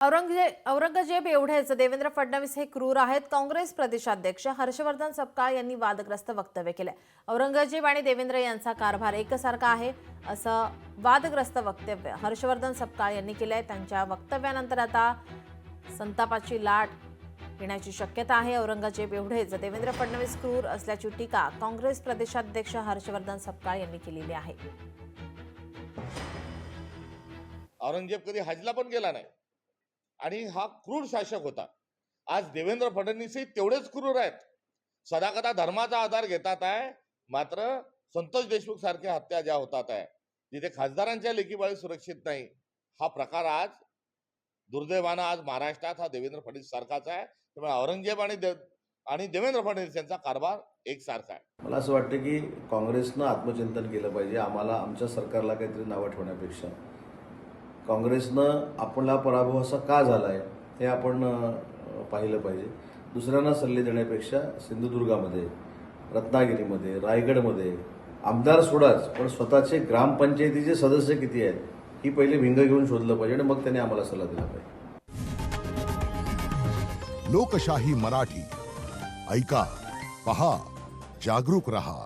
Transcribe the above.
औरंगजेब एवढेच देवेंद्र फडणवीस हे क्रूर आहेत. काँग्रेस प्रदेशाध्यक्ष हर्षवर्धन सपकाळ यांनी वादग्रस्त वक्तव्य केले. औरंगजेब आणि देवेंद्र यांचा कारभार एकसारखा आहे असं वादग्रस्त वक्तव्य हर्षवर्धन सपकाळ यांनी केलंय. त्यांच्या वक्तव्यानंतर आता संतापाची लाट येण्याची शक्यता आहे. औरंगजेब एवढेच देवेंद्र फडणवीस क्रूर असल्याची टीका काँग्रेस प्रदेशाध्यक्ष हर्षवर्धन सपकाळ यांनी केलेली आहे. औरंगजेब कधी हजला पण गेला नाही आणि हा क्रूर शासक होता. आज देवेंद्र फडणवीसही तेवढेच क्रूर आहेत. सदाकदा धर्माचा आधार घेतात आहे, मात्र संतोष देशमुख सारख्या हत्या ज्या होतात आहे, जिथे खासदारांच्या लेकीबाळी सुरक्षित नाही, हा प्रकार आज दुर्दैवानं आज महाराष्ट्रात हा देवेंद्र फडणवीस सारखाच आहे. त्यामुळे औरंगजेब आणि देवेंद्र फडणवीस यांचा कारभार एकसारखा आहे. मला असं वाटतं की काँग्रेसनं आत्मचिंतन केलं पाहिजे. आमच्या सरकारला काहीतरी नावं ठेवण्यापेक्षा काँग्रेसनं आपला पराभव असा का झाला आहे हे आपण पाहिलं पाहिजे. दुसऱ्यांना सल्ले देण्यापेक्षा सिंधुदुर्गामध्ये, रत्नागिरीमध्ये, रायगडमध्ये आमदार सोडाच पण स्वतःचे ग्रामपंचायतीचे सदस्य किती आहेत ही पहिले भिंग घेऊन शोधलं पाहिजे आणि मग त्यांनी आम्हाला सल्ला दिला पाहिजे. लोकशाही मराठी ऐका, पहा, जागरूक रहा.